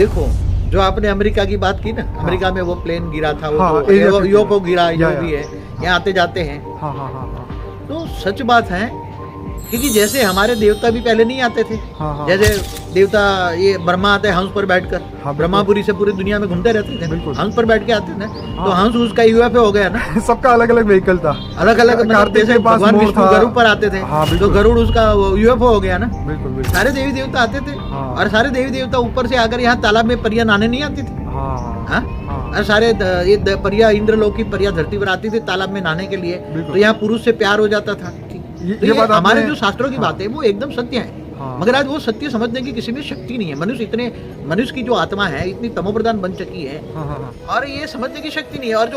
देखो, जो आपने अमेरिका की बात की ना, अमेरिका में वो प्लेन गिरा था, वो हाँ, तो एरिया यूएफओ गिरा जो या। भी है, यहाँ आते जाते हैं। हाँ हाँ हाँ हाँ तो सच बात है, क्योंकि जैसे हमारे देवता भी पहले नहीं आते थे, हाँ हाँ। जैसे देवता ये ब्रह्मा आते हैं हंस पर बैठकर, हाँ, बिल्कुल। ब्रह्मापुरी से पूरी दुनिया में घूमते रहते थे, बिल्कुल। हंस पर बैठ के आते थे ना, हाँ। तो हंस उसका यूएफओ हो गया ना। सबका अलग अलग व्हीकल था। अलग अलग मतलब कार्तिक जैसे के पास भगवान मोर विष्णु था। गरुड़ पर आते थे, हाँ, तो बिल्कुल। गरुड़ उसका यूएफओ हो गया ना। बिल्कुल बिल्कुल। सारे देवी देवता आते थे, हाँ। और सारे देवी देवता ऊपर से आकर यहाँ तालाब में परियां नहाने नहीं आती थी। हाँ हाँ? हाँ और सारे ये परिया इंद्रलोक की परिया धरती पर आती थी तालाब में नहाने के लिए, बिल्कुल। तो यहाँ पुरुष से प्यार हो जाता था। तो ये बात हमारे आपने- जो शास्त्रों की हाँ। बात है वो एकदम सत्य है, हाँ। मगर आज वो सत्य समझने की किसी में शक्ति नहीं है। मनुष्य की जो आत्मा है इतनी तमोप्रधान बन चुकी है, हाँ हाँ हाँ और ये समझने की शक्ति नहीं है। और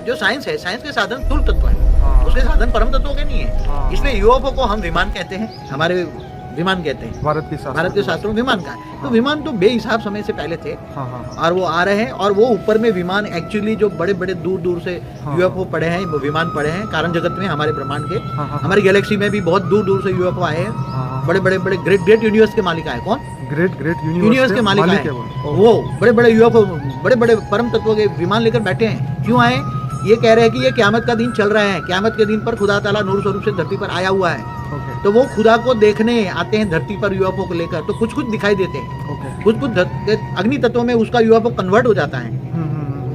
जो साइंस है, साइंस के साधन स्थूल तत्व है, हाँ। उसके साधन परम तत्वों के नहीं है। हाँ। इसलिए यूएफओ को हम विमान कहते हैं, हमारे विमान कहते हैं। भारत के शास्त्रों में विमान का है। तो हाँ। विमान तो बेहिसाब समय से पहले थे, हाँ हाँ हाँ और वो आ रहे हैं, और वो ऊपर में विमान एक्चुअली जो बड़े बड़े दूर दूर से हाँ। यूएफओ पड़े हैं, वो विमान पड़े हैं कारण जगत में, हमारे ब्रह्मांड के, हाँ, हाँ। हमारी गैलेक्सी में भी बहुत दूर दूर से यूएफओ आए हैं। हाँ। बड़े बड़े ग्रेट यूनिवर्स के मालिक आए। कौन? ग्रेट यूनिवर्स के मालिक आए, है वो। वो बड़े बड़े यूएफओ, बड़े बड़े परम तत्वों के विमान लेकर बैठे हैं। क्यों आए? ये कह रहे हैं कि ये क़यामत का दिन चल रहा है, क़यामत के दिन पर खुदा ताला नूर स्वरूप से धरती पर आया हुआ है, ओके तो वो खुदा को देखने आते हैं धरती पर यूएफओ को लेकर। तो कुछ कुछ दिखाई देते हैं, ओके। कुछ अग्नि तत्वों में उसका यूएफओ कन्वर्ट हो जाता है,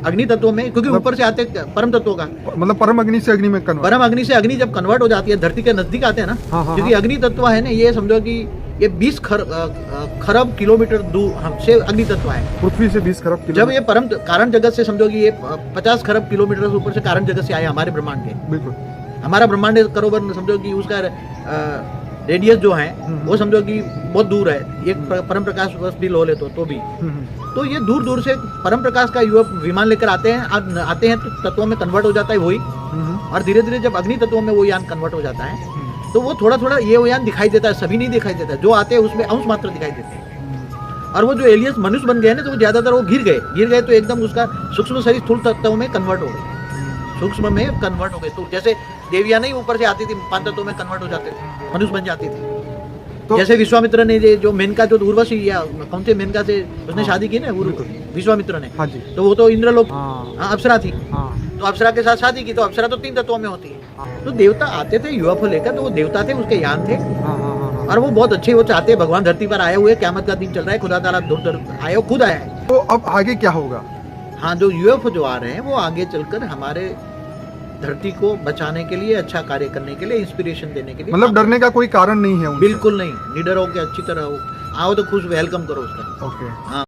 अग्नि तत्वों में, क्योंकि मतलब- ऊपर से आते परम तत्वों का, मतलब परम अग्नि से अग्नि में कन्वर्ट। परम अग्नि से अग्नि जब कन्वर्ट हो जाती है, धरती के नजदीक आते हैं ना, हाँ, हाँ, क्योंकि अग्नि तत्व है ना, ये समझो कि ये 20 खरब किलोमीटर दूर हमसे अग्नि तत्व है। पृथ्वी से 20 खरब जब ये परम कारण जगत से समझो कि ये 50 खरब किलोमीटर से ऊपर से कारण जगत से आए हमारे ब्रह्मांड के। बिल्कुल। हमारा ब्रह्मांड करोबर समझो कि उसका रेडियस जो है वो समझो कि बहुत दूर है, एक परम प्रकाश वर्ष भी लो ले तो भी। तो ये दूर दूर से परम प्रकाश का विमान लेकर आते हैं तो तत्वों में कन्वर्ट हो जाता है वही, और धीरे धीरे जब अग्नि तत्वों में वो यान कन्वर्ट हो जाता है, तो वो थोड़ा थोड़ा ये वो यान दिखाई देता है, सभी नहीं दिखाई देता, जो आते हैं उसमें अंश मात्र दिखाई देते हैं। और वो जो एलियंस मनुष्य बन गए ना, तो वो ज्यादातर वो गिर गए तो एकदम उसका सूक्ष्म शरीर स्थूल तत्वों में कन्वर्ट हो गए, सूक्ष्म में कन्वर्ट हो गए। तो जैसे देवियां नहीं ऊपर से आती थी, 5 तत्वों में कन्वर्ट हो जाते थे, मनुष्य बन जाती थी। तो जैसे विश्वामित्र ने जो मेनका जो उर्वशी या कौन से मेनका से उसने शादी की ना, विश्वामित्र ने, हाँ जी। तो वो तो इंद्रलोक हाँ अप्सरा थी, हाँ तो अप्सरा के साथ शादी की, तो अप्सरा तो 3 तत्वों में होती है। तो देवता आते थे यूएफओ लेकर, तो वो देवता थे, उसके यान थे, हाँ हाँ। और वो बहुत अच्छे, वो चाहते हैं भगवान धरती पर आए हुए, क़यामत का दिन चल रहा है, खुदा ताला दूर आए, खुद आया है। तो अब आगे क्या होगा? हाँ, जो यूएफओ जो आ रहे हैं वो आगे चलकर हमारे धरती को बचाने के लिए, अच्छा कार्य करने के लिए, इंस्पिरेशन देने के लिए, मतलब डरने का कोई कारण नहीं है उनसे? बिल्कुल नहीं, निडर होकर अच्छी तरह हो, आओ तो खुश वेलकम करो उसका। ओके। हाँ।